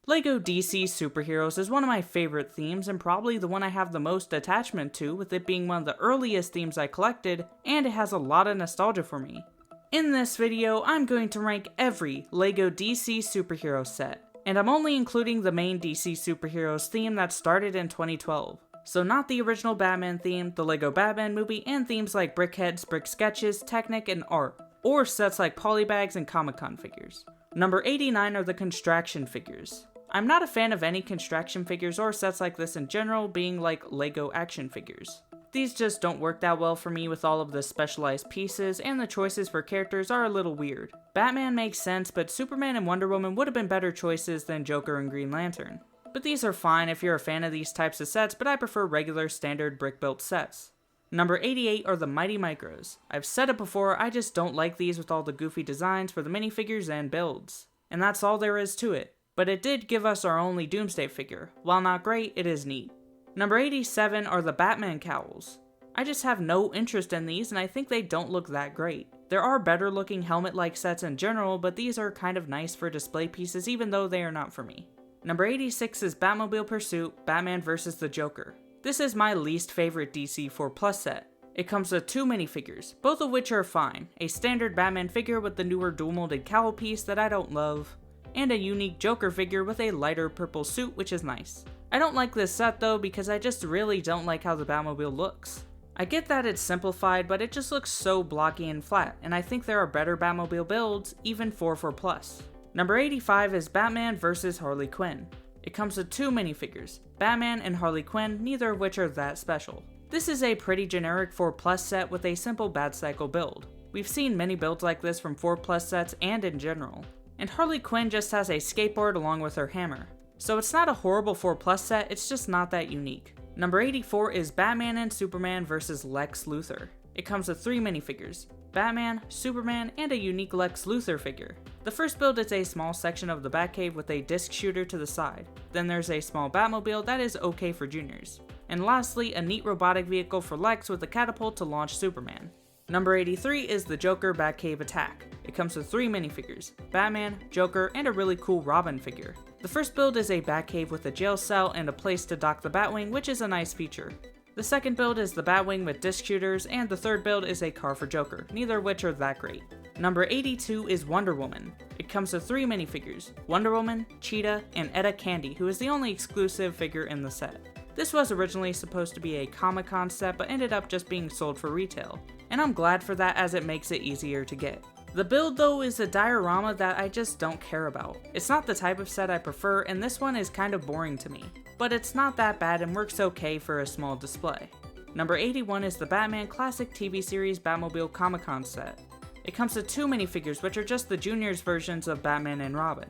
LEGO DC Superheroes is one of my favorite themes and probably the one I have the most attachment to, with it being one of the earliest themes I collected, and it has a lot of nostalgia for me. In this video, I'm going to rank every LEGO DC Superhero set, and I'm only including the main DC Superheroes theme that started in 2012. So not the original Batman theme, the LEGO Batman movie, and themes like Brickheadz, Brick Sketches, Technic, and Art, or sets like Polybags and Comic-Con figures. Number 89 are the Construction figures. I'm not a fan of any Construction figures or sets like this in general, being like LEGO action figures. These just don't work that well for me with all of the specialized pieces, and the choices for characters are a little weird. Batman makes sense, but Superman and Wonder Woman would have been better choices than Joker and Green Lantern. But these are fine if you're a fan of these types of sets, but I prefer regular standard brick-built sets. Number 88 are the Mighty Micros. I've said it before, I just don't like these with all the goofy designs for the minifigures and builds. And that's all there is to it. But it did give us our only Doomsday figure. While not great, it is neat. Number 87 are the Batman cowls. I just have no interest in these, and I think they don't look that great. There are better looking helmet-like sets in general, but these are kind of nice for display pieces even though they are not for me. Number 86 is Batmobile Pursuit, Batman vs. the Joker. This is my least favorite DC 4+ set. It comes with two minifigures, both of which are fine. A standard Batman figure with the newer dual molded cowl piece that I don't love, and a unique Joker figure with a lighter purple suit, which is nice. I don't like this set though because I just really don't like how the Batmobile looks. I get that it's simplified, but it just looks so blocky and flat, and I think there are better Batmobile builds, even 4+. Number 85 is Batman vs. Harley Quinn. It comes with two minifigures, Batman and Harley Quinn, neither of which are that special. This is a pretty generic 4+ set with a simple Batcycle build. We've seen many builds like this from 4+ sets and in general. And Harley Quinn just has a skateboard along with her hammer. So it's not a horrible 4+ set, it's just not that unique. Number 84 is Batman and Superman vs. Lex Luthor. It comes with three minifigures, Batman, Superman, and a unique Lex Luthor figure. The first build is a small section of the Batcave with a disc shooter to the side. Then there's a small Batmobile that is okay for juniors. And lastly, a neat robotic vehicle for Lex with a catapult to launch Superman. Number 83 is the Joker Batcave Attack. It comes with three minifigures, Batman, Joker, and a really cool Robin figure. The first build is a Batcave with a jail cell and a place to dock the Batwing, which is a nice feature. The second build is the Batwing with disc shooters, and the third build is a car for Joker, neither of which are that great. Number 82 is Wonder Woman. It comes with three minifigures, Wonder Woman, Cheetah, and Etta Candy, who is the only exclusive figure in the set. This was originally supposed to be a Comic-Con set, but ended up just being sold for retail. And I'm glad for that as it makes it easier to get. The build though is a diorama that I just don't care about. It's not the type of set I prefer, and this one is kind of boring to me. But it's not that bad and works okay for a small display. Number 81 is the Batman Classic TV Series Batmobile Comic-Con set. It comes with two minifigures, which are just the juniors versions of Batman and Robin.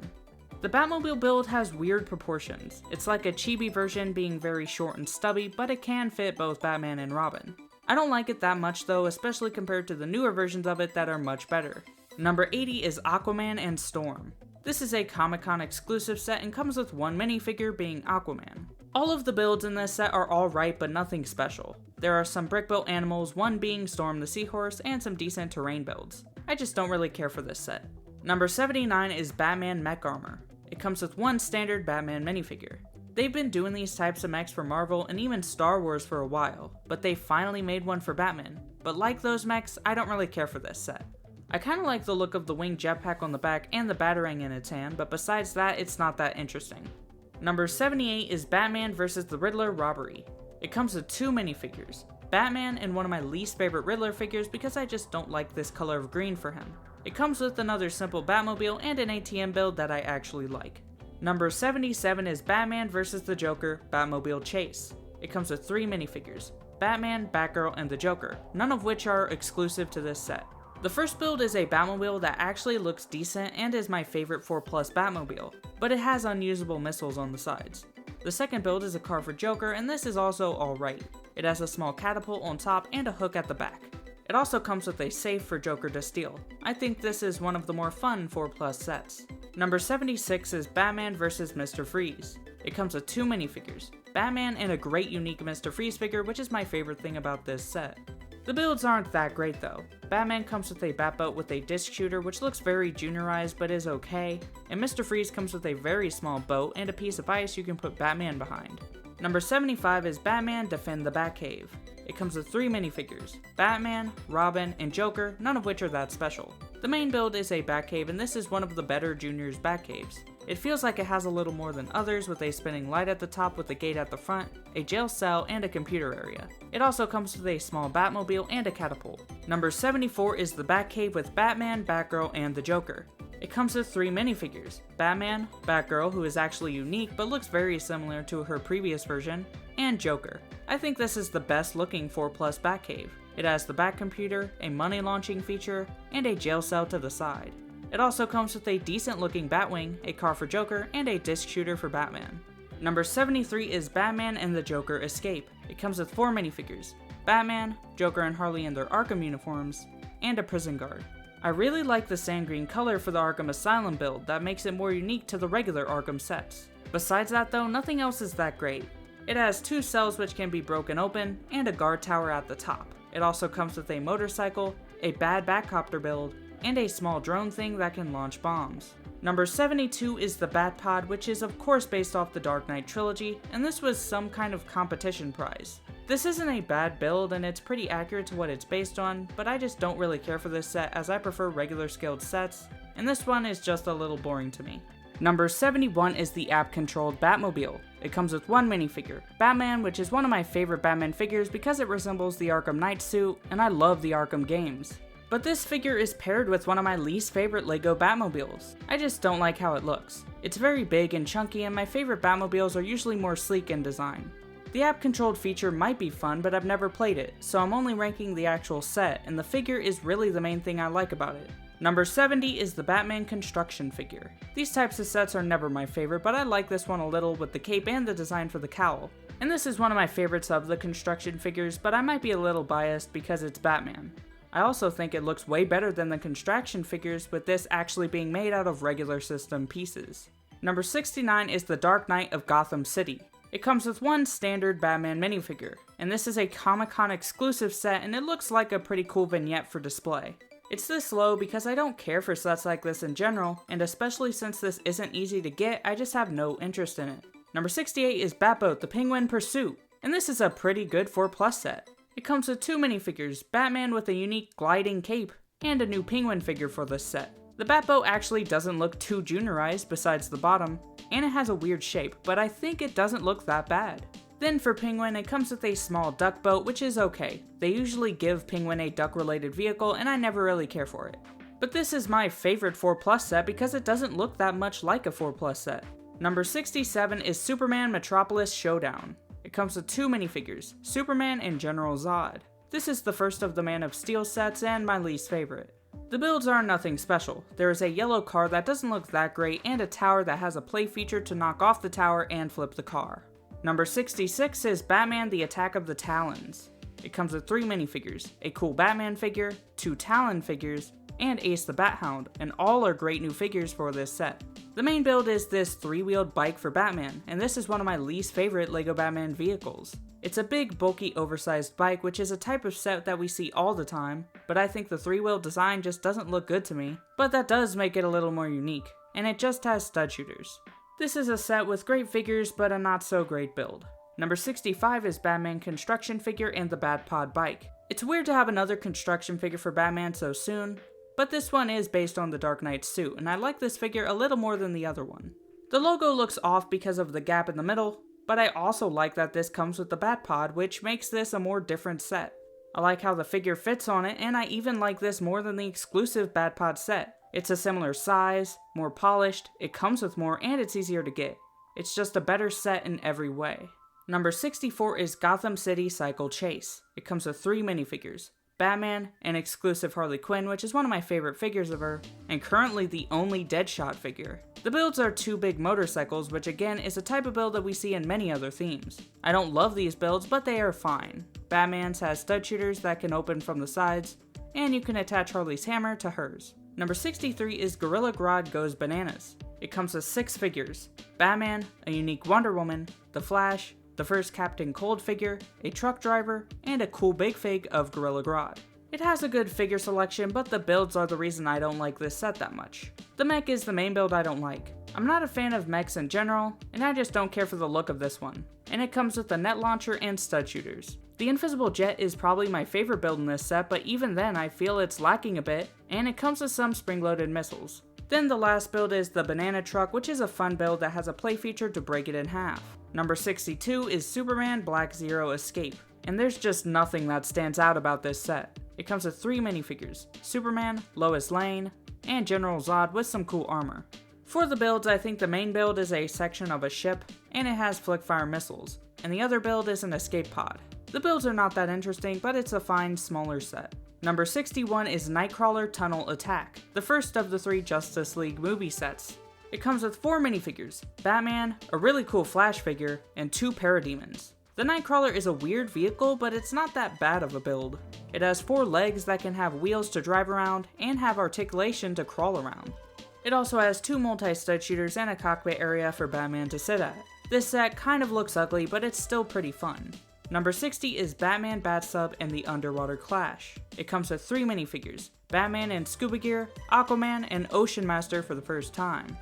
The Batmobile build has weird proportions. It's like a chibi version being very short and stubby, but it can fit both Batman and Robin. I don't like it that much though, especially compared to the newer versions of it that are much better. Number 80 is Aquaman and Storm. This is a Comic-Con exclusive set and comes with one minifigure being Aquaman. All of the builds in this set are alright but nothing special. There are some brick-built animals, one being Storm the Seahorse, and some decent terrain builds. I just don't really care for this set. Number 79 is Batman Mech Armor. It comes with one standard Batman minifigure. They've been doing these types of mechs for Marvel and even Star Wars for a while, but they finally made one for Batman. But like those mechs, I don't really care for this set. I kinda like the look of the winged jetpack on the back and the Batarang in its hand, but besides that, it's not that interesting. Number 78 is Batman vs. the Riddler Robbery. It comes with two minifigures, Batman and one of my least favorite Riddler figures because I just don't like this color of green for him. It comes with another simple Batmobile and an ATM build that I actually like. Number 77 is Batman vs. the Joker Batmobile Chase. It comes with three minifigures, Batman, Batgirl, and the Joker, none of which are exclusive to this set. The first build is a Batmobile that actually looks decent and is my favorite 4+ Batmobile, but it has unusable missiles on the sides. The second build is a car for Joker, and this is also alright. It has a small catapult on top and a hook at the back. It also comes with a safe for Joker to steal. I think this is one of the more fun 4+ sets. Number 76 is Batman vs. Mr. Freeze. It comes with two minifigures, Batman and a great unique Mr. Freeze figure, which is my favorite thing about this set. The builds aren't that great though. Batman comes with a Batboat with a disc shooter which looks very juniorized but is okay, and Mr. Freeze comes with a very small boat and a piece of ice you can put Batman behind. Number 75 is Batman Defend the Batcave. It comes with 3 minifigures, Batman, Robin, and Joker, none of which are that special. The main build is a Batcave, and this is one of the better Junior's Batcaves. It feels like it has a little more than others, with a spinning light at the top with a gate at the front, a jail cell, and a computer area. It also comes with a small Batmobile and a catapult. Number 74 is the Batcave with Batman, Batgirl, and the Joker. It comes with 3 minifigures, Batman, Batgirl, who is actually unique but looks very similar to her previous version, and Joker. I think this is the best looking 4+ Batcave. It has the Batcomputer, a money launching feature, and a jail cell to the side. It also comes with a decent looking Batwing, a car for Joker, and a disc shooter for Batman. Number 73 is Batman and the Joker Escape. It comes with 4 minifigures, Batman, Joker and Harley in their Arkham uniforms, and a prison guard. I really like the sand green color for the Arkham Asylum build that makes it more unique to the regular Arkham sets. Besides that though, nothing else is that great. It has 2 cells which can be broken open, and a guard tower at the top. It also comes with a motorcycle, a bad Batcopter build, and a small drone thing that can launch bombs. Number 72 is the Batpod, which is of course based off the Dark Knight trilogy, and this was some kind of competition prize. This isn't a bad build and it's pretty accurate to what it's based on, but I just don't really care for this set as I prefer regular scaled sets, and this one is just a little boring to me. Number 71 is the app-controlled Batmobile. It comes with 1 minifigure, Batman, which is one of my favorite Batman figures because it resembles the Arkham Knight suit, and I love the Arkham games. But this figure is paired with one of my least favorite LEGO Batmobiles. I just don't like how it looks. It's very big and chunky, and my favorite Batmobiles are usually more sleek in design. The app-controlled feature might be fun, but I've never played it, so I'm only ranking the actual set, and the figure is really the main thing I like about it. Number 70 is the Batman construction figure. These types of sets are never my favorite, but I like this one a little with the cape and the design for the cowl. And this is one of my favorites of the construction figures, but I might be a little biased because it's Batman. I also think it looks way better than the construction figures, with this actually being made out of regular system pieces. Number 69 is the Dark Knight of Gotham City. It comes with 1 standard Batman minifigure, and this is a Comic-Con exclusive set, and it looks like a pretty cool vignette for display. It's this low because I don't care for sets like this in general, and especially since this isn't easy to get, I just have no interest in it. Number 68 is Batboat the Penguin Pursuit, and this is a pretty good 4+ set. It comes with 2 minifigures, Batman with a unique gliding cape, and a new Penguin figure for this set. The Batboat actually doesn't look too juniorized besides the bottom, and it has a weird shape, but I think it doesn't look that bad. Then for Penguin, it comes with a small duck boat, which is okay. They usually give Penguin a duck-related vehicle, and I never really care for it. But this is my favorite 4+ set because it doesn't look that much like a 4+ set. Number 67 is Superman Metropolis Showdown. It comes with 2 minifigures, Superman and General Zod. This is the first of the Man of Steel sets and my least favorite. The builds are nothing special. There is a yellow car that doesn't look that great and a tower that has a play feature to knock off the tower and flip the car. Number 66 is Batman the Attack of the Talons. It comes with 3 minifigures, a cool Batman figure, 2 Talon figures, and Ace the Bat-Hound, and all are great new figures for this set. The main build is this 3-wheeled bike for Batman, and this is one of my least favorite LEGO Batman vehicles. It's a big, bulky, oversized bike, which is a type of set that we see all the time, but I think the 3-wheel design just doesn't look good to me, but that does make it a little more unique, and it just has stud shooters. This is a set with great figures, but a not so great build. Number 65 is Batman construction figure and the Batpod bike. It's weird to have another construction figure for Batman so soon, but this one is based on the Dark Knight suit, and I like this figure a little more than the other one. The logo looks off because of the gap in the middle, but I also like that this comes with the Batpod, which makes this a more different set. I like how the figure fits on it, and I even like this more than the exclusive Batpod set. It's a similar size, more polished, it comes with more, and it's easier to get. It's just a better set in every way. Number 64 is Gotham City Cycle Chase. It comes with 3 minifigures, Batman, an exclusive Harley Quinn, which is one of my favorite figures of her, and currently the only Deadshot figure. The builds are 2 big motorcycles, which again is a type of build that we see in many other themes. I don't love these builds, but they are fine. Batman's has stud shooters that can open from the sides, and you can attach Harley's hammer to hers. Number 63 is Gorilla Grodd Goes Bananas. It comes with 6 figures, Batman, a unique Wonder Woman, The Flash, the first Captain Cold figure, a truck driver, and a cool big fig of Gorilla Grodd. It has a good figure selection, but the builds are the reason I don't like this set that much. The mech is the main build I don't like. I'm not a fan of mechs in general, and I just don't care for the look of this one. And it comes with a net launcher and stud shooters. The Invisible Jet is probably my favorite build in this set, but even then I feel it's lacking a bit, and it comes with some spring-loaded missiles. Then the last build is the Banana Truck, which is a fun build that has a play feature to break it in half. Number 62 is Superman Black Zero Escape, and there's just nothing that stands out about this set. It comes with 3 minifigures, Superman, Lois Lane, and General Zod with some cool armor. For the builds, I think the main build is a section of a ship, and it has flick-fire missiles, and the other build is an escape pod. The builds are not that interesting, but it's a fine, smaller set. Number 61 is Nightcrawler Tunnel Attack, the first of the 3 Justice League movie sets. It comes with 4 minifigures, Batman, a really cool Flash figure, and 2 Parademons. The Nightcrawler is a weird vehicle, but it's not that bad of a build. It has 4 legs that can have wheels to drive around, and have articulation to crawl around. It also has 2 multi-stud shooters and a cockpit area for Batman to sit at. This set kind of looks ugly, but it's still pretty fun. Number 60 is Batman Batsub and the Underwater Clash. It comes with 3 minifigures, Batman in scuba gear, Aquaman, and Ocean Master for the first time.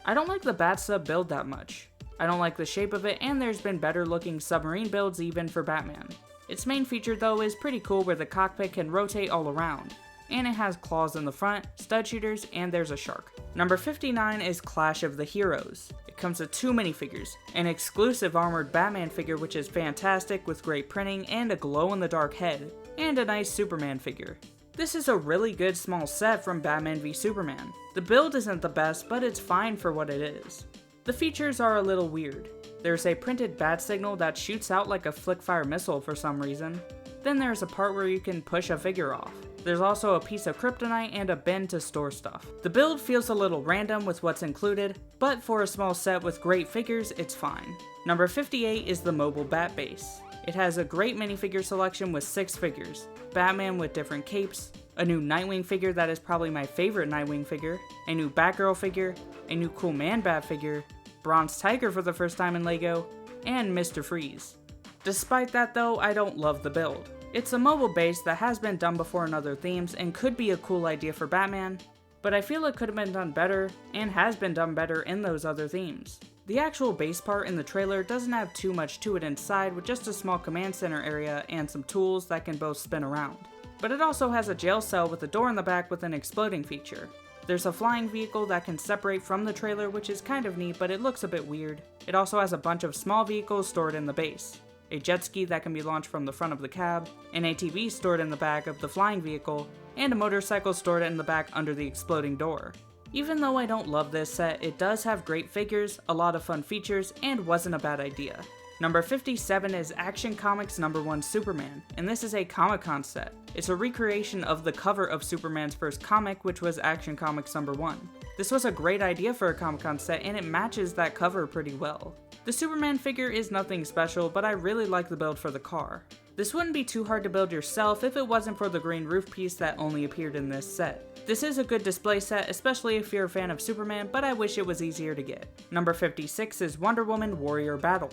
I don't like the Batsub build that much. I don't like the shape of it, and there's been better looking submarine builds even for Batman. Its main feature though is pretty cool, where the cockpit can rotate all around, and it has claws in the front, stud shooters, and there's a shark. Number 59 is Clash of the Heroes. It comes with 2 minifigures, an exclusive armored Batman figure which is fantastic with great printing and a glow-in-the-dark head, and a nice Superman figure. This is a really good small set from Batman v Superman. The build isn't the best, but it's fine for what it is. The features are a little weird. There's a printed bat signal that shoots out like a flick-fire missile for some reason. Then there's a part where you can push a figure off. There's also a piece of kryptonite and a bin to store stuff. The build feels a little random with what's included, but for a small set with great figures, it's fine. Number 58 is the Mobile Bat Base. It has a great minifigure selection with 6 figures, Batman with different capes, a new Nightwing figure that is probably my favorite Nightwing figure, a new Batgirl figure, a new cool Man-Bat figure, Bronze Tiger for the first time in LEGO, and Mr. Freeze. Despite that though, I don't love the build. It's a mobile base that has been done before in other themes and could be a cool idea for Batman, but I feel it could have been done better, and has been done better in those other themes. The actual base part in the trailer doesn't have too much to it inside, with just a small command center area and some tools that can both spin around. But it also has a jail cell with a door in the back with an exploding feature. There's a flying vehicle that can separate from the trailer, which is kind of neat, but it looks a bit weird. It also has a bunch of small vehicles stored in the base. A jet ski that can be launched from the front of the cab, an ATV stored in the back of the flying vehicle, and a motorcycle stored in the back under the exploding door. Even though I don't love this set, it does have great figures, a lot of fun features, and wasn't a bad idea. Number 57 is Action Comics #1 Superman, and this is a Comic-Con set. It's a recreation of the cover of Superman's first comic, which was Action Comics #1. This was a great idea for a Comic-Con set, and it matches that cover pretty well. The Superman figure is nothing special, but I really like the build for the car. This wouldn't be too hard to build yourself if it wasn't for the green roof piece that only appeared in this set. This is a good display set, especially if you're a fan of Superman, but I wish it was easier to get. Number 56 is Wonder Woman Warrior Battle.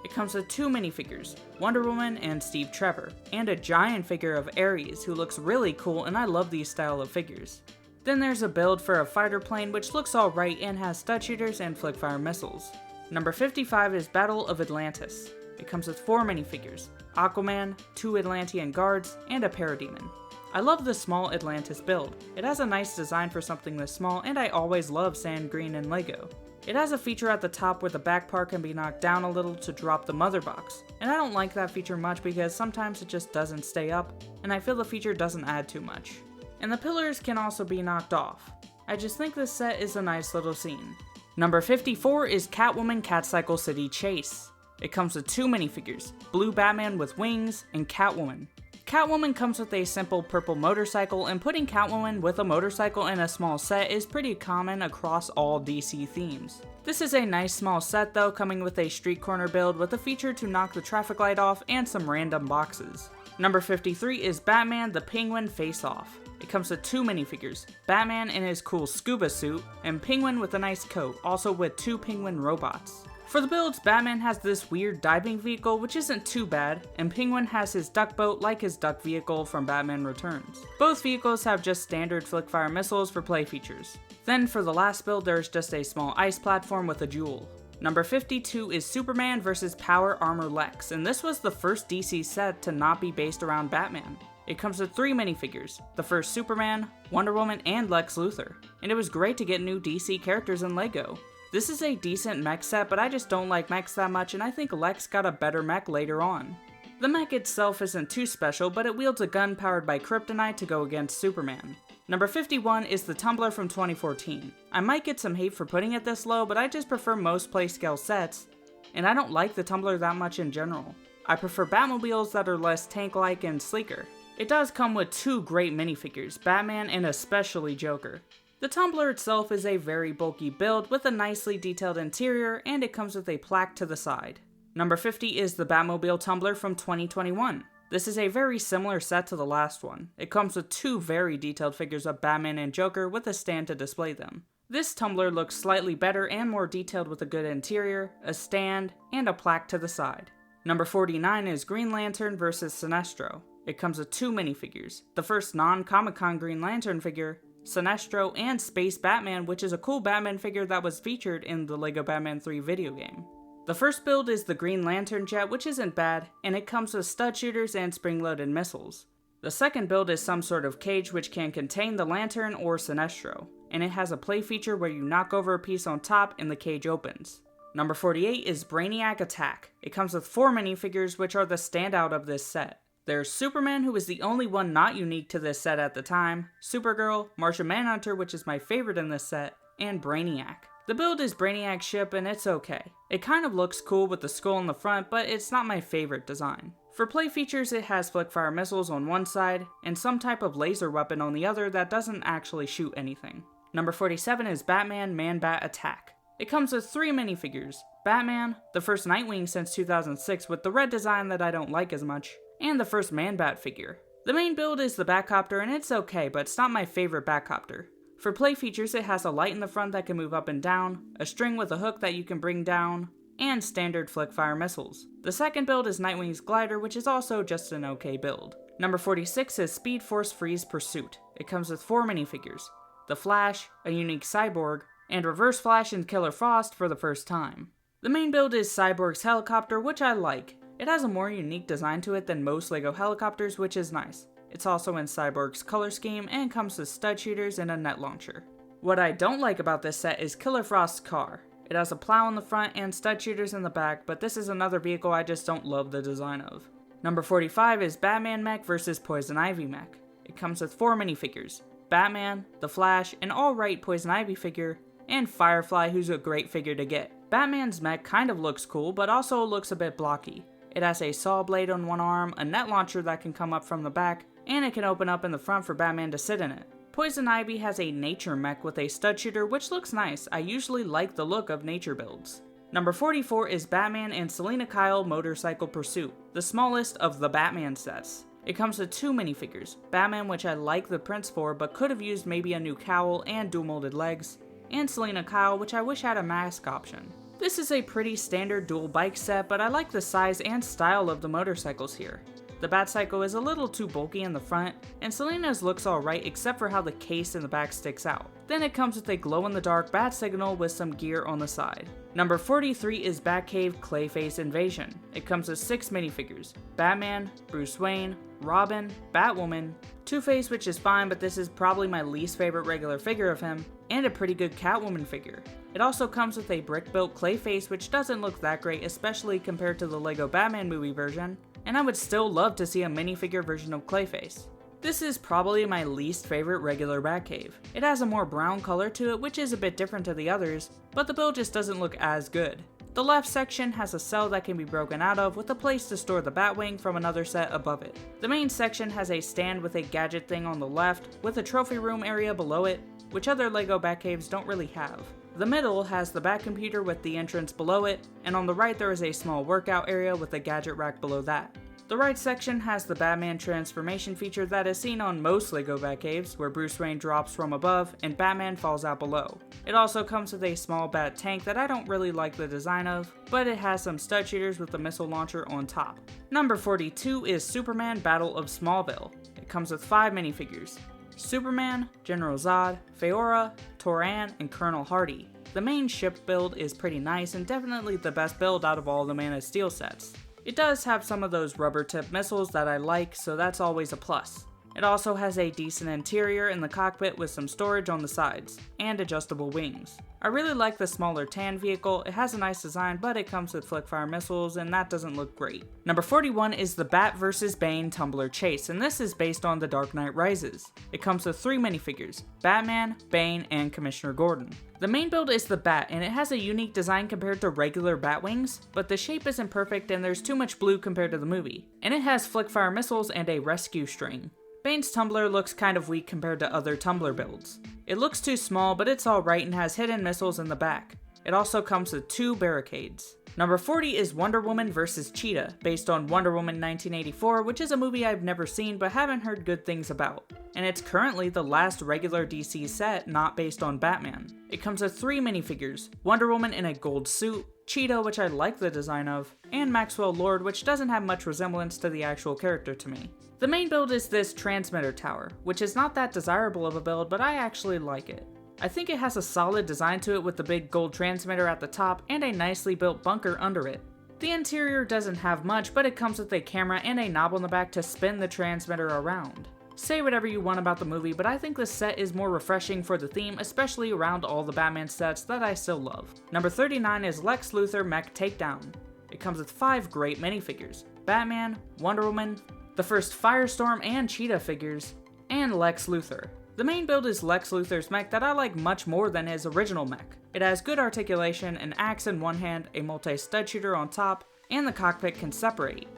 It comes with 2 minifigures, Wonder Woman and Steve Trevor, and a giant figure of Ares who looks really cool, and I love these style of figures. Then there's a build for a fighter plane which looks alright and has stud shooters and flick-fire missiles. Number 55 is Battle of Atlantis. It comes with 4 minifigures, Aquaman, 2 Atlantean guards, and a Parademon. I love the small Atlantis build. It has a nice design for something this small, and I always love sand green in LEGO. It has a feature at the top where the back part can be knocked down a little to drop the mother box, and I don't like that feature much because sometimes it just doesn't stay up, and I feel the feature doesn't add too much. And the pillars can also be knocked off. I just think this set is a nice little scene. Number 54 is Catwoman Catcycle City Chase. It comes with 2 minifigures, Blue Batman with wings, and Catwoman. Catwoman comes with a simple purple motorcycle, and putting Catwoman with a motorcycle in a small set is pretty common across all DC themes. This is a nice small set though, coming with a street corner build with a feature to knock the traffic light off and some random boxes. Number 53 is Batman the Penguin Face Off. It comes with 2 minifigures, Batman in his cool scuba suit, and Penguin with a nice coat, also with 2 penguin robots. For the builds, Batman has this weird diving vehicle which isn't too bad, and Penguin has his duck boat like his duck vehicle from Batman Returns. Both vehicles have just standard flick-fire missiles for play features. Then for the last build, there's just a small ice platform with a jewel. Number 52 is Superman vs. Power Armor Lex, and this was the first DC set to not be based around Batman. It comes with 3 minifigures, the first Superman, Wonder Woman, and Lex Luthor, and it was great to get new DC characters in LEGO. This is a decent mech set, but I just don't like mechs that much, and I think Lex got a better mech later on. The mech itself isn't too special, but it wields a gun powered by kryptonite to go against Superman. Number 51 is the Tumbler from 2014. I might get some hate for putting it this low, but I just prefer most playscale sets, and I don't like the Tumbler that much in general. I prefer Batmobiles that are less tank-like and sleeker. It does come with 2 great minifigures, Batman and especially Joker. The Tumbler itself is a very bulky build with a nicely detailed interior, and it comes with a plaque to the side. Number 50 is the Batmobile Tumbler from 2021. This is a very similar set to the last one. It comes with 2 very detailed figures of Batman and Joker with a stand to display them. This tumbler looks slightly better and more detailed with a good interior, a stand, and a plaque to the side. Number 49 is Green Lantern vs. Sinestro. It comes with 2 minifigures, the first non-Comic-Con Green Lantern figure, Sinestro, and Space Batman, which is a cool Batman figure that was featured in the LEGO Batman 3 video game. The first build is the Green Lantern jet, which isn't bad, and it comes with stud shooters and spring-loaded missiles. The second build is some sort of cage which can contain the Lantern or Sinestro, and it has a play feature where you knock over a piece on top and the cage opens. Number 48 is Brainiac Attack. It comes with 4 minifigures which are the standout of this set. There's Superman, who is the only one not unique to this set at the time, Supergirl, Martian Manhunter, which is my favorite in this set, and Brainiac. The build is Brainiac's ship and it's okay. It kind of looks cool with the skull in the front, but it's not my favorite design. For play features, it has flick-fire missiles on one side, and some type of laser weapon on the other that doesn't actually shoot anything. Number 47 is Batman Man-Bat Attack. It comes with 3 minifigures, Batman, the first Nightwing since 2006 with the red design that I don't like as much, and the first Man-Bat figure. The main build is the Batcopter and it's okay, but it's not my favorite Batcopter. For play features, it has a light in the front that can move up and down, a string with a hook that you can bring down, and standard flick-fire missiles. The second build is Nightwing's glider, which is also just an okay build. Number 46 is Speed Force Freeze Pursuit. It comes with 4 minifigures, the Flash, a unique cyborg, and Reverse Flash and Killer Frost for the first time. The main build is Cyborg's helicopter, which I like. It has a more unique design to it than most LEGO helicopters, which is nice. It's also in Cyborg's color scheme and comes with stud shooters and a net launcher. What I don't like about this set is Killer Frost's car. It has a plow in the front and stud shooters in the back, but this is another vehicle I just don't love the design of. Number 45 is Batman Mech vs. Poison Ivy Mech. It comes with 4 minifigures, Batman, the Flash, an alright Poison Ivy figure, and Firefly, who's a great figure to get. Batman's mech kind of looks cool, but also looks a bit blocky. It has a saw blade on one arm, a net launcher that can come up from the back, and it can open up in the front for Batman to sit in it. Poison Ivy has a nature mech with a stud shooter, which looks nice. I usually like the look of nature builds. Number 44 is Batman and Selina Kyle Motorcycle Pursuit, the smallest of the Batman sets. It comes with 2 minifigures, Batman, which I like the prints for but could have used maybe a new cowl and dual molded legs, and Selina Kyle, which I wish had a mask option. This is a pretty standard dual bike set, but I like the size and style of the motorcycles here. The Batcycle is a little too bulky in the front, and Selina's looks alright except for how the case in the back sticks out. Then it comes with a glow-in-the-dark bat signal with some gear on the side. Number 43 is Batcave Clayface Invasion. It comes with 6 minifigures, Batman, Bruce Wayne, Robin, Batwoman, Two-Face, which is fine but this is probably my least favorite regular figure of him, and a pretty good Catwoman figure. It also comes with a brick-built Clayface, which doesn't look that great, especially compared to the LEGO Batman movie version, and I would still love to see a minifigure version of Clayface. This is probably my least favorite regular Batcave. It has a more brown color to it, which is a bit different to the others, but the build just doesn't look as good. The left section has a cell that can be broken out of with a place to store the Batwing from another set above it. The main section has a stand with a gadget thing on the left, with a trophy room area below it, which other LEGO Batcaves don't really have. The middle has the Batcomputer with the entrance below it, and on the right there is a small workout area with a gadget rack below that. The right section has the Batman transformation feature that is seen on most LEGO Batcaves, where Bruce Wayne drops from above and Batman falls out below. It also comes with a small bat tank that I don't really like the design of, but it has some stud shooters with a missile launcher on top. Number 42 is Superman Battle of Smallville. It comes with 5 minifigures: Superman, General Zod, Faora, Toran, and Colonel Hardy. The main ship build is pretty nice and definitely the best build out of all the Man of Steel sets. It does have some of those rubber tip missiles that I like, so that's always a plus. It also has a decent interior in the cockpit with some storage on the sides, and adjustable wings. I really like the smaller tan vehicle. It has a nice design, but it comes with flickfire missiles and that doesn't look great. Number 41 is the Bat vs. Bane Tumbler Chase, and this is based on The Dark Knight Rises. It comes with 3 minifigures: Batman, Bane, and Commissioner Gordon. The main build is the Bat, and it has a unique design compared to regular bat wings, but the shape isn't perfect and there's too much blue compared to the movie. And it has flickfire missiles and a rescue string. Bane's tumbler looks kind of weak compared to other tumbler builds. It looks too small, but it's alright and has hidden missiles in the back. It also comes with 2 barricades. Number 40 is Wonder Woman vs. Cheetah, based on Wonder Woman 1984, which is a movie I've never seen but haven't heard good things about. And it's currently the last regular DC set not based on Batman. It comes with 3 minifigures: Wonder Woman in a gold suit, Cheetah, which I like the design of, and Maxwell Lord, which doesn't have much resemblance to the actual character to me. The main build is this transmitter tower, which is not that desirable of a build, but I actually like it. I think it has a solid design to it with the big gold transmitter at the top and a nicely built bunker under it. The interior doesn't have much, but it comes with a camera and a knob on the back to spin the transmitter around. Say whatever you want about the movie, but I think this set is more refreshing for the theme, especially around all the Batman sets that I still love. Number 39 is Lex Luthor Mech Takedown. It comes with 5 great minifigures: Batman, Wonder Woman, the first Firestorm and Cheetah figures, and Lex Luthor. The main build is Lex Luthor's mech that I like much more than his original mech. It has good articulation, an axe in one hand, a multi-stud shooter on top, and the cockpit can separate.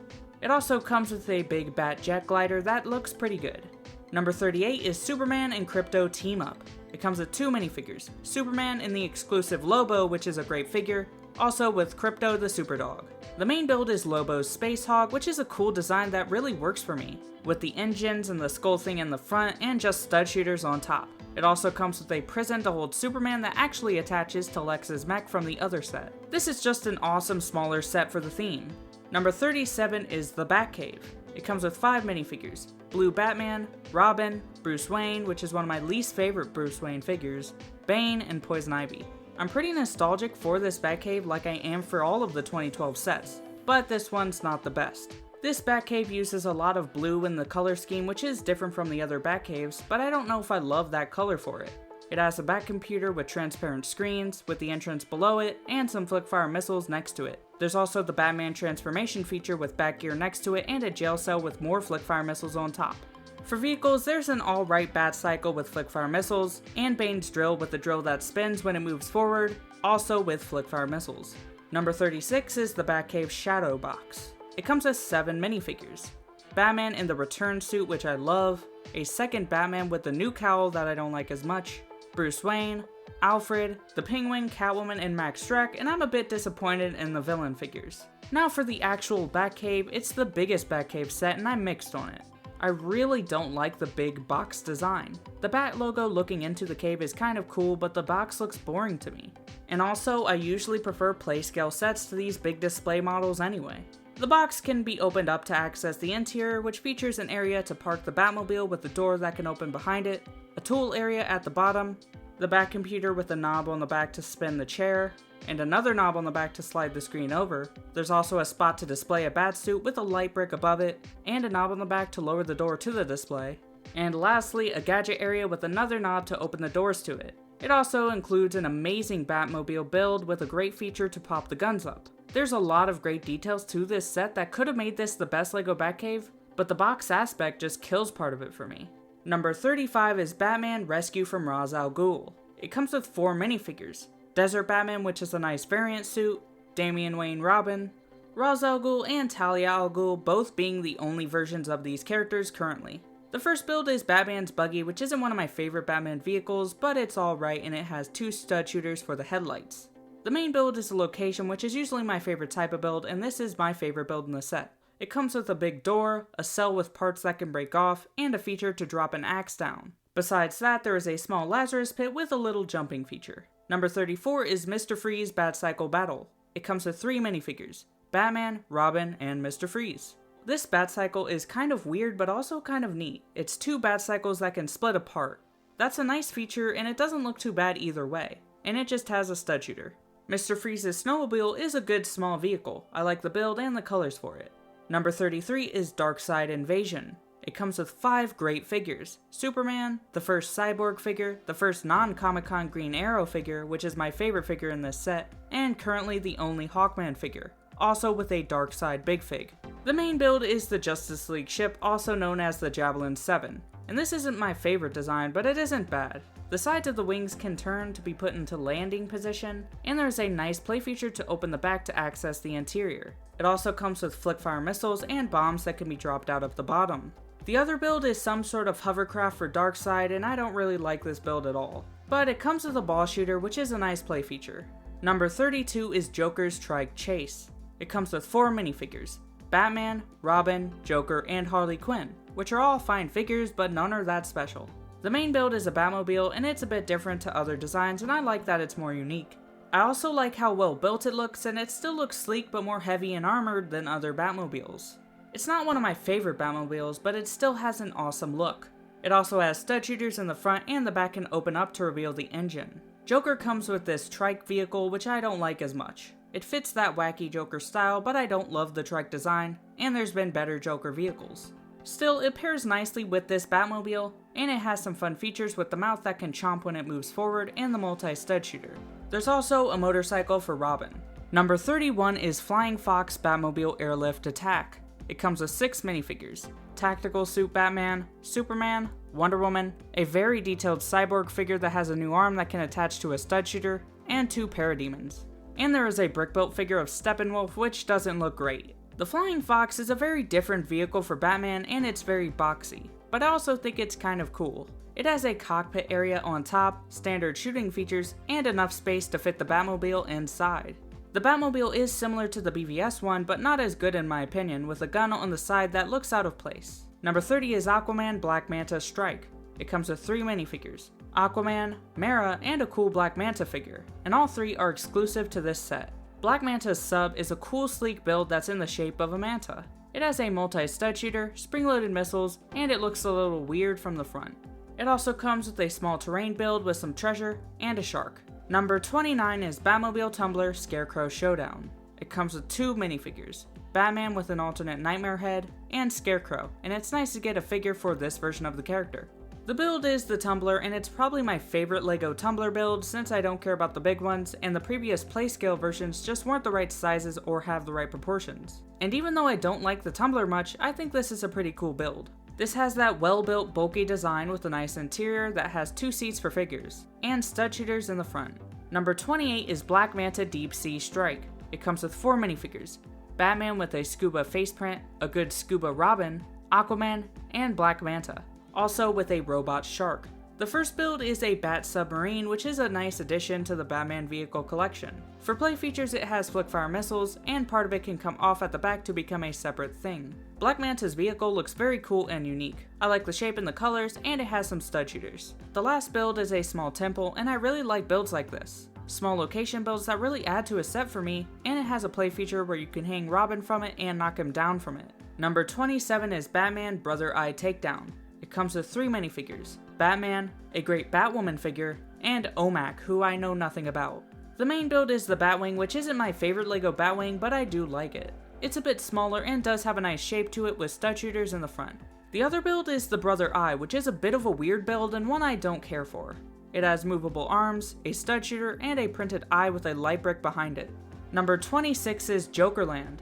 It also comes with a big bat jet glider that looks pretty good. Number 38 is Superman and Krypto Team Up. It comes with 2 minifigures: Superman in the exclusive Lobo, which is a great figure, also with Krypto the Superdog. The main build is Lobo's Space Hog, which is a cool design that really works for me, with the engines and the skull thing in the front and just stud shooters on top. It also comes with a prison to hold Superman that actually attaches to Lex's mech from the other set. This is just an awesome smaller set for the theme. Number 37 is the Batcave. It comes with 5 minifigures: Blue Batman, Robin, Bruce Wayne, which is one of my least favorite Bruce Wayne figures, Bane, and Poison Ivy. I'm pretty nostalgic for this Batcave like I am for all of the 2012 sets, but this one's not the best. This Batcave uses a lot of blue in the color scheme, which is different from the other Batcaves, but I don't know if I love that color for it. It has a Bat computer with transparent screens, with the entrance below it, and some flickfire missiles next to it. There's also the Batman transformation feature with Batgear next to it, and a jail cell with more flickfire missiles on top. For vehicles, there's an alright Batcycle with flickfire missiles, and Bane's drill with a drill that spins when it moves forward, also with flickfire missiles. Number 36 is the Batcave Shadow Box. It comes with 7 minifigures: Batman in the return suit, which I love, a second Batman with the new cowl that I don't like as much, Bruce Wayne, Alfred, the Penguin, Catwoman, and Max Schreck, and I'm a bit disappointed in the villain figures. Now for the actual Batcave, it's the biggest Batcave set and I'm mixed on it. I really don't like the big box design. The Bat logo looking into the cave is kind of cool, but the box looks boring to me. And also, I usually prefer playscale sets to these big display models anyway. The box can be opened up to access the interior, which features an area to park the Batmobile with a door that can open behind it, a tool area at the bottom, the Bat computer with a knob on the back to spin the chair, and another knob on the back to slide the screen over. There's also a spot to display a Batsuit with a light brick above it, and a knob on the back to lower the door to the display. And lastly, a gadget area with another knob to open the doors to it. It also includes an amazing Batmobile build with a great feature to pop the guns up. There's a lot of great details to this set that could have made this the best LEGO Batcave, but the box aspect just kills part of it for me. Number 35 is Batman Rescue from Ra's al Ghul. It comes with 4 minifigures: Desert Batman, which is a nice variant suit, Damian Wayne Robin, Ra's al Ghul, and Talia al Ghul, both being the only versions of these characters currently. The first build is Batman's buggy, which isn't one of my favorite Batman vehicles, but it's alright and it has 2 stud shooters for the headlights. The main build is the location, which is usually my favorite type of build, and this is my favorite build in the set. It comes with a big door, a cell with parts that can break off, and a feature to drop an axe down. Besides that, there is a small Lazarus pit with a little jumping feature. Number 34 is Mr. Freeze Bat Cycle Battle. It comes with 3 minifigures: Batman, Robin, and Mr. Freeze. This bat cycle is kind of weird but also kind of neat. It's 2 bat cycles that can split apart. That's a nice feature and it doesn't look too bad either way. And it just has a stud shooter. Mr. Freeze's snowmobile is a good small vehicle. I like the build and the colors for it. Number 33 is Darkseid Invasion. It comes with 5 great figures: Superman, the first Cyborg figure, the first non-Comic-Con Green Arrow figure, which is my favorite figure in this set, and currently the only Hawkman figure, also with a Darkseid Big Fig. The main build is the Justice League ship, also known as the Javelin 7, and this isn't my favorite design, but it isn't bad. The sides of the wings can turn to be put into landing position, and there's a nice play feature to open the back to access the interior. It also comes with flickfire missiles and bombs that can be dropped out of the bottom. The other build is some sort of hovercraft for Darkseid, and I don't really like this build at all. But it comes with a ball shooter, which is a nice play feature. Number 32 is Joker's Trike Chase. It comes with 4 minifigures: Batman, Robin, Joker, and Harley Quinn, which are all fine figures, but none are that special. The main build is a Batmobile, and it's a bit different to other designs, and I like that it's more unique. I also like how well built it looks, and it still looks sleek but more heavy and armored than other Batmobiles. It's not one of my favorite Batmobiles, but it still has an awesome look. It also has stud shooters in the front, and the back can open up to reveal the engine. Joker comes with this trike vehicle, which I don't like as much. It fits that wacky Joker style, but I don't love the trike design, and there's been better Joker vehicles. Still, it pairs nicely with this Batmobile, and it has some fun features with the mouth that can chomp when it moves forward and the multi-stud shooter. There's also a motorcycle for Robin. Number 31 is Flying Fox Batmobile Airlift Attack. It comes with 6 minifigures: Tactical Suit Batman, Superman, Wonder Woman, a very detailed Cyborg figure that has a new arm that can attach to a stud shooter, and 2 Parademons. And there is a brick-built figure of Steppenwolf, which doesn't look great. The Flying Fox is a very different vehicle for Batman, and it's very boxy, but I also think it's kind of cool. It has a cockpit area on top, standard shooting features, and enough space to fit the Batmobile inside. The Batmobile is similar to the BVS one, but not as good in my opinion, with a gun on the side that looks out of place. Number 30 is Aquaman Black Manta Strike. It comes with 3 minifigures: Aquaman, Mera, and a cool Black Manta figure, and all 3 are exclusive to this set. Black Manta's sub is a cool sleek build that's in the shape of a manta. It has a multi-stud shooter, spring-loaded missiles, and it looks a little weird from the front. It also comes with a small terrain build with some treasure and a shark. Number 29 is Batmobile Tumbler Scarecrow Showdown. It comes with 2 minifigures: Batman with an alternate Nightmare head, and Scarecrow, and it's nice to get a figure for this version of the character. The build is the Tumbler, and it's probably my favorite LEGO Tumbler build since I don't care about the big ones, and the previous Playscale versions just weren't the right sizes or have the right proportions. And even though I don't like the Tumbler much, I think this is a pretty cool build. This has that well-built, bulky design with a nice interior that has 2 seats for figures, and stud shooters in the front. Number 28 is Black Manta Deep Sea Strike. It comes with 4 minifigures: Batman with a scuba faceprint, a good scuba Robin, Aquaman, and Black Manta, also with a robot shark. The first build is a Bat Submarine, which is a nice addition to the Batman vehicle collection. For play features, it has flickfire missiles, and part of it can come off at the back to become a separate thing. Black Manta's vehicle looks very cool and unique. I like the shape and the colors, and it has some stud shooters. The last build is a small temple, and I really like builds like this. Small location builds that really add to a set for me, and it has a play feature where you can hang Robin from it and knock him down from it. Number 27 is Batman Brother Eye Takedown. It comes with 3 minifigures: Batman, a great Batwoman figure, and OMAC, who I know nothing about. The main build is the Batwing, which isn't my favorite LEGO Batwing, but I do like it. It's a bit smaller and does have a nice shape to it with stud shooters in the front. The other build is the Brother Eye, which is a bit of a weird build and one I don't care for. It has movable arms, a stud shooter, and a printed eye with a light brick behind it. Number 26 is Jokerland.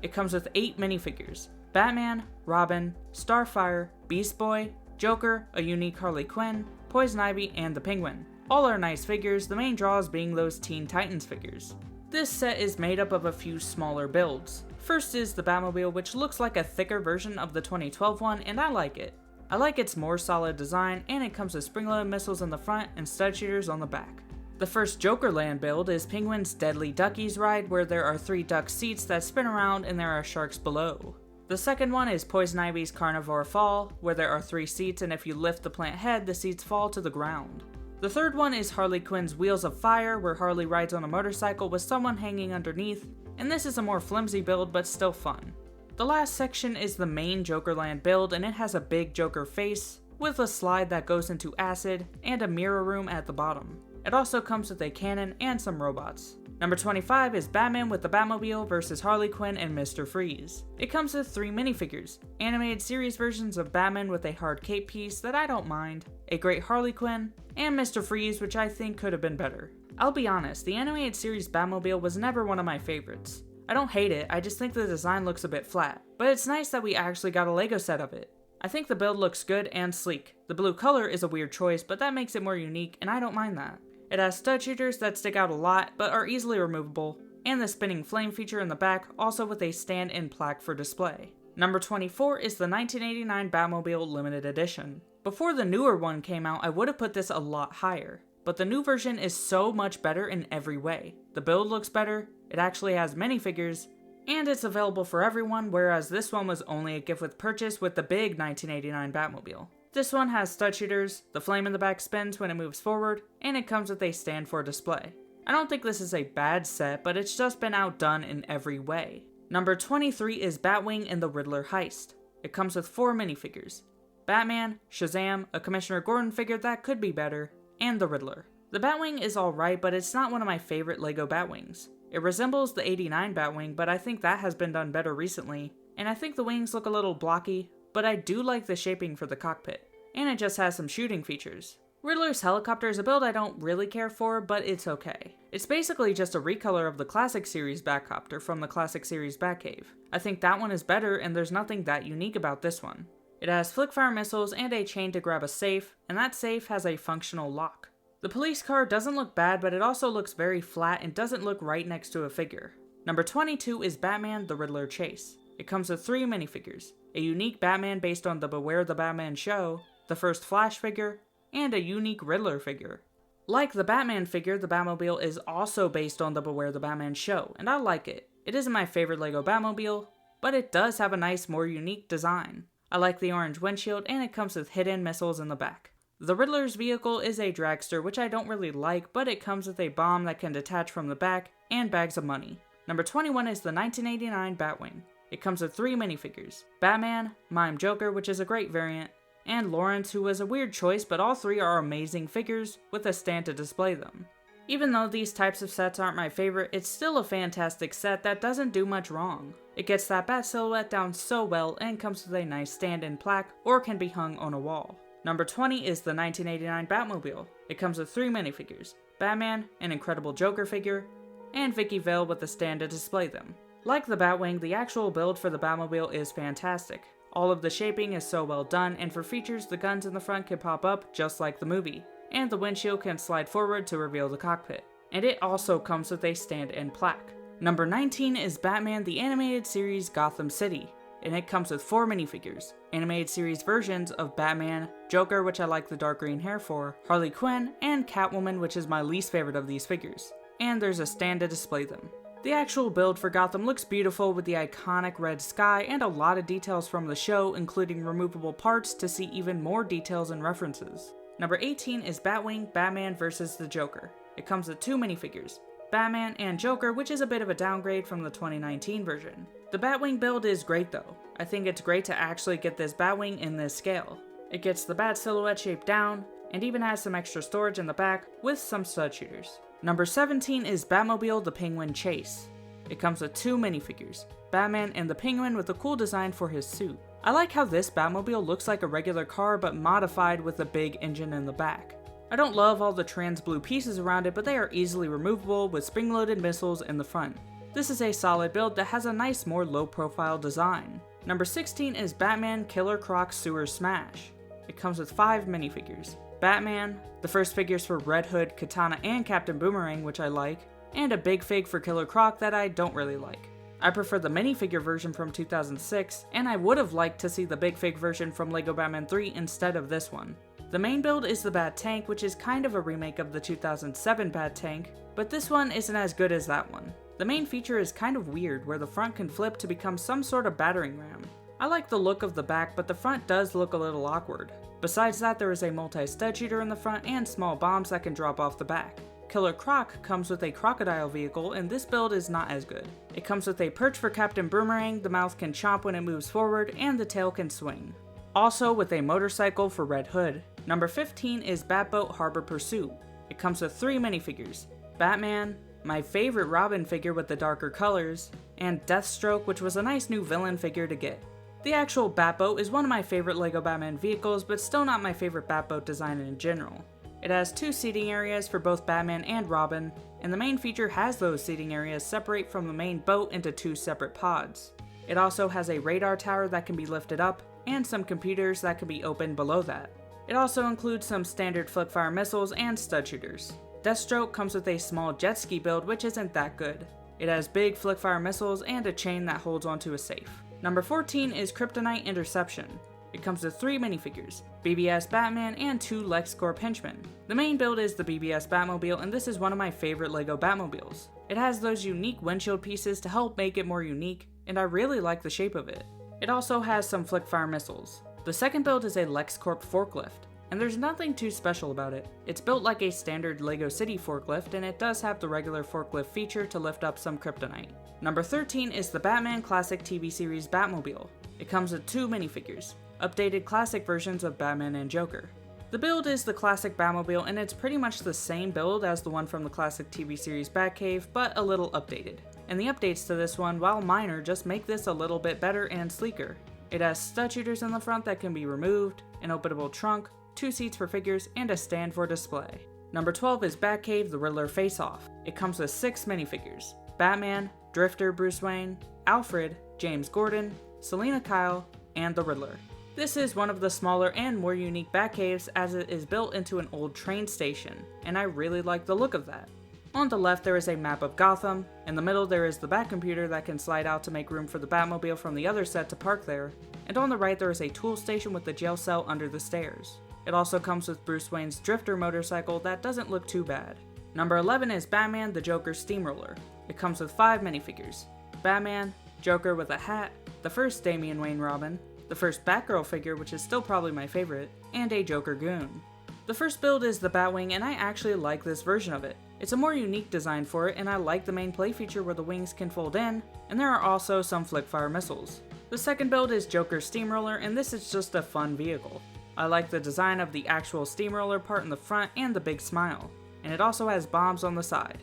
It comes with 8 minifigures: Batman, Robin, Starfire, Beast Boy, Joker, a unique Harley Quinn, Poison Ivy, and the Penguin. All are nice figures, the main draws being those Teen Titans figures. This set is made up of a few smaller builds. First is the Batmobile, which looks like a thicker version of the 2012 one, and I like it. I like its more solid design, and it comes with spring-loaded missiles on the front and stud shooters on the back. The first Jokerland build is Penguin's Deadly Duckies ride, where there are 3 duck seats that spin around and there are sharks below. The second one is Poison Ivy's Carnivore Fall, where there are 3 seats and if you lift the plant head, the seats fall to the ground. The third one is Harley Quinn's Wheels of Fire, where Harley rides on a motorcycle with someone hanging underneath, and this is a more flimsy build but still fun. The last section is the main Jokerland build, and it has a big Joker face, with a slide that goes into acid, and a mirror room at the bottom. It also comes with a cannon and some robots. Number 25 is Batman with the Batmobile vs Harley Quinn and Mr. Freeze. It comes with 3 minifigures, animated series versions of Batman with a hard cape piece that I don't mind, a great Harley Quinn, and Mr. Freeze, which I think could have been better. I'll be honest, the animated series Batmobile was never one of my favorites. I don't hate it, I just think the design looks a bit flat, but it's nice that we actually got a Lego set of it. I think the build looks good and sleek. The blue color is a weird choice, but that makes it more unique, and I don't mind that. It has stud shooters that stick out a lot, but are easily removable, and the spinning flame feature in the back, also with a stand-in plaque for display. Number 24 is the 1989 Batmobile Limited Edition. Before the newer one came out, I would have put this a lot higher, but the new version is so much better in every way. The build looks better, it actually has minifigures, and it's available for everyone, whereas this one was only a gift with purchase with the big 1989 Batmobile. This one has stud shooters, the flame in the back spins when it moves forward, and it comes with a stand for display. I don't think this is a bad set, but it's just been outdone in every way. Number 23 is Batwing in the Riddler Heist. It comes with 4 minifigures: Batman, Shazam, a Commissioner Gordon figure that could be better, and the Riddler. The Batwing is alright, but it's not one of my favorite LEGO Batwings. It resembles the 89 Batwing, but I think that has been done better recently, and I think the wings look a little blocky, but I do like the shaping for the cockpit, and it just has some shooting features. Riddler's helicopter is a build I don't really care for, but it's okay. It's basically just a recolor of the Classic Series Batcopter from the Classic Series Batcave. I think that one is better, and there's nothing that unique about this one. It has flickfire missiles and a chain to grab a safe, and that safe has a functional lock. The police car doesn't look bad, but it also looks very flat and doesn't look right next to a figure. Number 22 is Batman the Riddler Chase. It comes with 3 minifigures: a unique Batman based on the Beware the Batman show, the first Flash figure, and a unique Riddler figure. Like the Batman figure, the Batmobile is also based on the Beware the Batman show, and I like it. It isn't my favorite LEGO Batmobile, but it does have a nice, more unique design. I like the orange windshield, and it comes with hidden missiles in the back. The Riddler's vehicle is a dragster, which I don't really like, but it comes with a bomb that can detach from the back, and bags of money. Number 21 is the 1989 Batwing. It comes with 3 minifigures: Batman, Mime Joker, which is a great variant, and Lawrence, who was a weird choice, but all 3 are amazing figures with a stand to display them. Even though these types of sets aren't my favorite, it's still a fantastic set that doesn't do much wrong. It gets that bat silhouette down so well and comes with a nice stand-in plaque or can be hung on a wall. Number 20 is the 1989 Batmobile. It comes with 3 minifigures: Batman, an Incredible Joker figure, and Vicky Vale with a stand to display them. Like the Batwing, the actual build for the Batmobile is fantastic. All of the shaping is so well done, and for features, the guns in the front can pop up just like the movie, and the windshield can slide forward to reveal the cockpit. And it also comes with a stand-in plaque. Number 19 is Batman the Animated Series Gotham City, and it comes with 4 minifigures: animated series versions of Batman, Joker, which I like the dark green hair for, Harley Quinn, and Catwoman, which is my least favorite of these figures. And there's a stand to display them. The actual build for Gotham looks beautiful with the iconic red sky and a lot of details from the show, including removable parts to see even more details and references. Number 18 is Batwing Batman vs. the Joker. It comes with 2 minifigures: Batman and Joker, which is a bit of a downgrade from the 2019 version. The Batwing build is great though. I think it's great to actually get this Batwing in this scale. It gets the bat silhouette shaped down, and even has some extra storage in the back with some stud shooters. Number 17 is Batmobile the Penguin Chase. It comes with 2 minifigures: Batman and the Penguin with a cool design for his suit. I like how this Batmobile looks like a regular car but modified with a big engine in the back. I don't love all the trans blue pieces around it, but they are easily removable with spring-loaded missiles in the front. This is a solid build that has a nice, more low-profile design. Number 16 is Batman Killer Croc Sewer Smash. It comes with 5 minifigures: Batman, the first figures for Red Hood, Katana, and Captain Boomerang, which I like, and a big fig for Killer Croc that I don't really like. I prefer the minifigure version from 2006, and I would have liked to see the big fig version from LEGO Batman 3 instead of this one. The main build is the Bat Tank, which is kind of a remake of the 2007 Bat Tank, but this one isn't as good as that one. The main feature is kind of weird, where the front can flip to become some sort of battering ram. I like the look of the back, but the front does look a little awkward. Besides that, there is a multi-stud shooter in the front and small bombs that can drop off the back. Killer Croc comes with a crocodile vehicle, and this build is not as good. It comes with a perch for Captain Boomerang, the mouth can chomp when it moves forward, and the tail can swing. Also with a motorcycle for Red Hood. Number 15 is Batboat Harbor Pursuit. It comes with 3 minifigures: Batman, my favorite Robin figure with the darker colors, and Deathstroke, which was a nice new villain figure to get. The actual Batboat is one of my favorite LEGO Batman vehicles, but still not my favorite Batboat design in general. It has 2 seating areas for both Batman and Robin, and the main feature has those seating areas separate from the main boat into 2 separate pods. It also has a radar tower that can be lifted up, and some computers that can be opened below that. It also includes some standard flickfire missiles and stud shooters. Deathstroke comes with a small jet ski build, which isn't that good. It has big flickfire missiles and a chain that holds onto a safe. Number 14 is Kryptonite Interception. It comes with 3 minifigures: BBS Batman and 2 LexCorp henchmen. The main build is the BBS Batmobile, and this is one of my favorite LEGO Batmobiles. It has those unique windshield pieces to help make it more unique, and I really like the shape of it. It also has some flickfire missiles. The second build is a LexCorp forklift, and there's nothing too special about it. It's built like a standard LEGO City forklift, and it does have the regular forklift feature to lift up some kryptonite. Number 13 is the Batman Classic TV Series Batmobile. It comes with 2 minifigures, updated classic versions of Batman and Joker. The build is the classic Batmobile, and it's pretty much the same build as the one from the classic TV series Batcave, but a little updated. And the updates to this one, while minor, just make this a little bit better and sleeker. It has stud shooters in the front that can be removed, an openable trunk, 2 seats for figures, and a stand for display. Number 12 is Batcave The Riddler Face Off. It comes with 6 minifigures: Batman, Drifter Bruce Wayne, Alfred, James Gordon, Selina Kyle, and the Riddler. This is one of the smaller and more unique Batcaves, as it is built into an old train station, and I really like the look of that. On the left there is a map of Gotham, in the middle there is the Batcomputer that can slide out to make room for the Batmobile from the other set to park there, and on the right there is a tool station with the jail cell under the stairs. It also comes with Bruce Wayne's Drifter motorcycle that doesn't look too bad. Number 11 is Batman the Joker Steamroller. It comes with 5 minifigures: Batman, Joker with a hat, the first Damian Wayne Robin, the first Batgirl figure, which is still probably my favorite, and a Joker goon. The first build is the Batwing, and I actually like this version of it. It's a more unique design for it, and I like the main play feature where the wings can fold in, and there are also some flickfire missiles. The second build is Joker Steamroller, and this is just a fun vehicle. I like the design of the actual steamroller part in the front and the big smile, and it also has bombs on the side.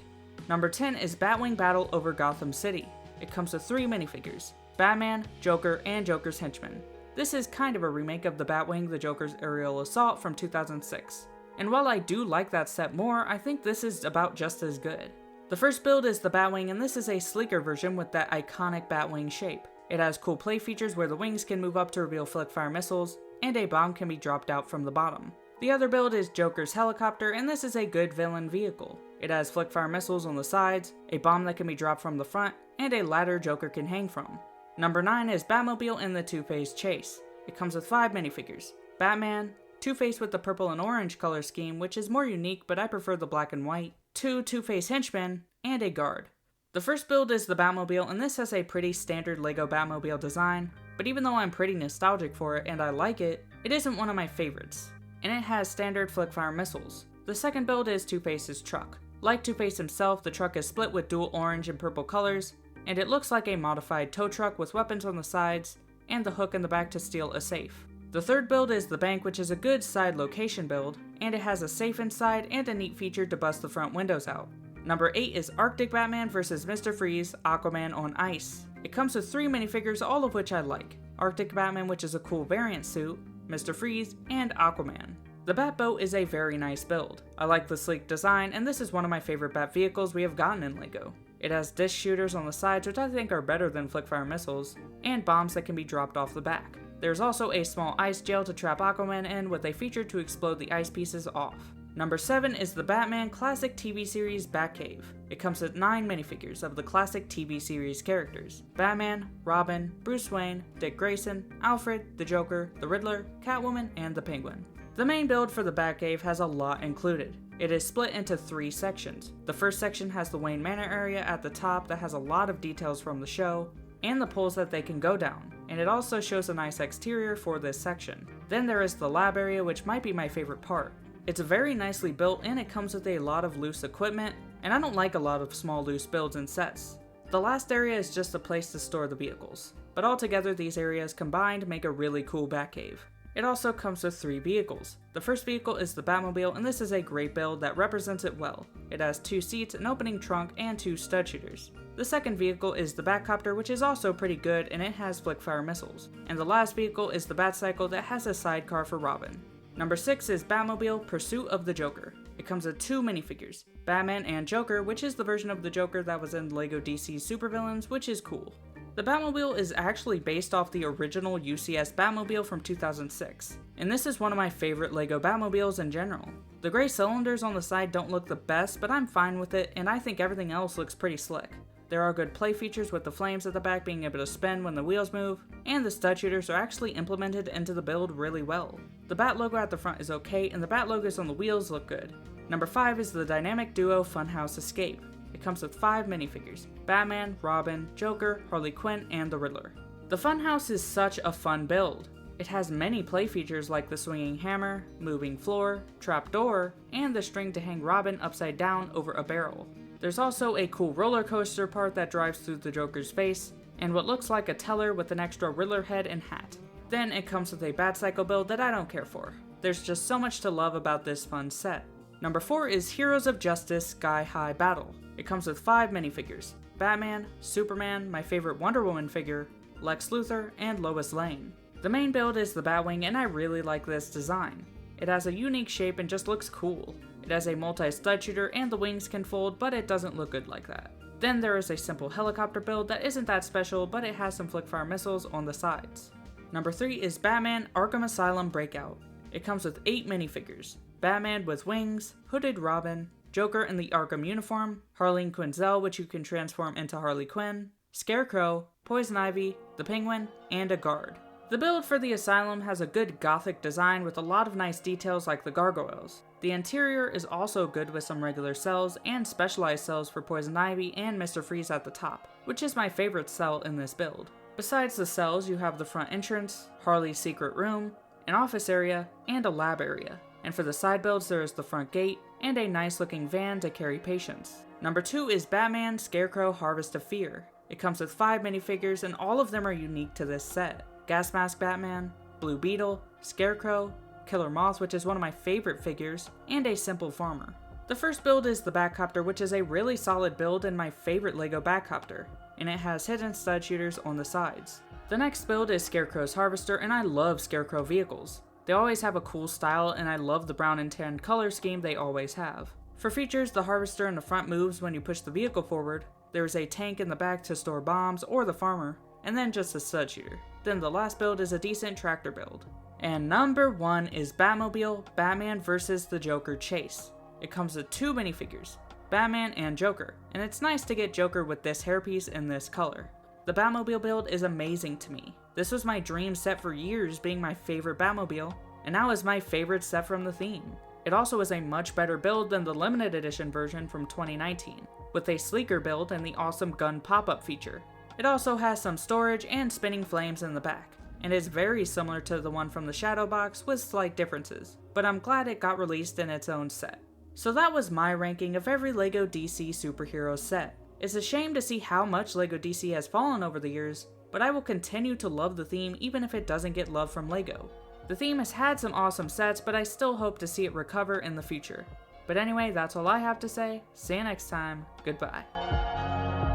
Number 10 is Batwing Battle Over Gotham City. It comes with 3 minifigures: Batman, Joker, and Joker's henchmen. This is kind of a remake of the Batwing the Joker's Aerial Assault from 2006. And while I do like that set more, I think this is about just as good. The first build is the Batwing, and this is a sleeker version with that iconic Batwing shape. It has cool play features where the wings can move up to reveal flickfire missiles, and a bomb can be dropped out from the bottom. The other build is Joker's helicopter, and this is a good villain vehicle. It has flickfire missiles on the sides, a bomb that can be dropped from the front, and a ladder Joker can hang from. Number 9 is Batmobile and the Two-Face Chase. It comes with 5 minifigures: Batman, Two-Face with the purple and orange color scheme, which is more unique, but I prefer the black and white, 2 Two-Face henchmen, and a guard. The first build is the Batmobile, and this has a pretty standard LEGO Batmobile design, but even though I'm pretty nostalgic for it and I like it, it isn't one of my favorites, and it has standard flickfire missiles. The second build is Two-Face's truck. Like Two-Face himself, the truck is split with dual orange and purple colors, and it looks like a modified tow truck with weapons on the sides and the hook in the back to steal a safe. The third build is the bank, which is a good side location build, and it has a safe inside and a neat feature to bust the front windows out. Number 8 is Arctic Batman vs. Mr. Freeze, Aquaman on Ice. It comes with 3 minifigures, all of which I like: Arctic Batman, which is a cool variant suit, Mr. Freeze, and Aquaman. The Batboat is a very nice build. I like the sleek design, and this is one of my favorite Bat vehicles we have gotten in LEGO. It has disc shooters on the sides, which I think are better than flickfire missiles, and bombs that can be dropped off the back. There's also a small ice jail to trap Aquaman in, with a feature to explode the ice pieces off. Number 7 is the Batman Classic TV Series Batcave. It comes with 9 minifigures of the classic TV series characters: Batman, Robin, Bruce Wayne, Dick Grayson, Alfred, the Joker, the Riddler, Catwoman, and the Penguin. The main build for the Batcave has a lot included. It is split into 3 sections. The first section has the Wayne Manor area at the top that has a lot of details from the show, and the poles that they can go down. and it also shows a nice exterior for this section. Then there is the lab area, which might be my favorite part. It's very nicely built and it comes with a lot of loose equipment, and I don't like a lot of small loose builds and sets. The last area is just a place to store the vehicles, but altogether these areas combined make a really cool Batcave. It also comes with 3 vehicles. The first vehicle is the Batmobile, and this is a great build that represents it well. It has 2 seats, an opening trunk, and 2 stud shooters. The second vehicle is the Batcopter, which is also pretty good and it has flick-fire missiles. And the last vehicle is the Batcycle that has a sidecar for Robin. Number 6 is Batmobile Pursuit of the Joker. It comes with 2 minifigures, Batman and Joker, which is the version of the Joker that was in LEGO DC's Supervillains, which is cool. The Batmobile is actually based off the original UCS Batmobile from 2006, and this is one of my favorite LEGO Batmobiles in general. The gray cylinders on the side don't look the best, but I'm fine with it, and I think everything else looks pretty slick. There are good play features with the flames at the back being able to spin when the wheels move, and the stud shooters are actually implemented into the build really well. The Bat logo at the front is okay, and the Bat logos on the wheels look good. Number 5 is the Dynamic Duo Funhouse Escape. It comes with 5 minifigures, Batman, Robin, Joker, Harley Quinn, and the Riddler. The Funhouse is such a fun build. It has many play features like the swinging hammer, moving floor, trap door, and the string to hang Robin upside down over a barrel. There's also a cool roller coaster part that drives through the Joker's face, and what looks like a teller with an extra Riddler head and hat. Then it comes with a Batcycle build that I don't care for. There's just so much to love about this fun set. Number 4 is Heroes of Justice Sky High Battle. It comes with 5 minifigures, Batman, Superman, my favorite Wonder Woman figure, Lex Luthor, and Lois Lane. The main build is the Batwing, and I really like this design. It has a unique shape and just looks cool. It has a multi-stud shooter and the wings can fold, but it doesn't look good like that. Then there is a simple helicopter build that isn't that special, but it has some flick-fire missiles on the sides. Number 3 is Batman Arkham Asylum Breakout. It comes with 8 minifigures, Batman with wings, Hooded Robin, Joker in the Arkham uniform, Harleen Quinzel, which you can transform into Harley Quinn, Scarecrow, Poison Ivy, the Penguin, and a guard. The build for the asylum has a good gothic design with a lot of nice details like the gargoyles. The interior is also good with some regular cells and specialized cells for Poison Ivy and Mr. Freeze at the top, which is my favorite cell in this build. Besides the cells, you have the front entrance, Harley's secret room, an office area, and a lab area. And for the side builds, there is the front gate, and a nice looking van to carry patients. Number 2 is Batman Scarecrow Harvest of Fear. It comes with 5 minifigures and all of them are unique to this set. Gas Mask Batman, Blue Beetle, Scarecrow, Killer Moth, which is one of my favorite figures, and a simple farmer. The first build is the Batcopter, which is a really solid build and my favorite LEGO Batcopter, and it has hidden stud shooters on the sides. The next build is Scarecrow's Harvester, and I love Scarecrow vehicles. They always have a cool style, and I love the brown and tan color scheme they always have. For features, the Harvester in the front moves when you push the vehicle forward, there is a tank in the back to store bombs or the farmer, and then just a stud shooter. Then the last build is a decent tractor build. And number 1 is Batmobile Batman vs. the Joker Chase. It comes with 2 minifigures, Batman and Joker, and it's nice to get Joker with this hairpiece in this color. The Batmobile build is amazing to me. This was my dream set for years, being my favorite Batmobile, and now is my favorite set from the theme. It also is a much better build than the limited edition version from 2019, with a sleeker build and the awesome gun pop-up feature. It also has some storage and spinning flames in the back, and is very similar to the one from the Shadow Box with slight differences, but I'm glad it got released in its own set. So that was my ranking of every LEGO DC superhero set. It's a shame to see how much LEGO DC has fallen over the years, but I will continue to love the theme even if it doesn't get love from LEGO. The theme has had some awesome sets, but I still hope to see it recover in the future. But anyway, that's all I have to say. See you next time. Goodbye.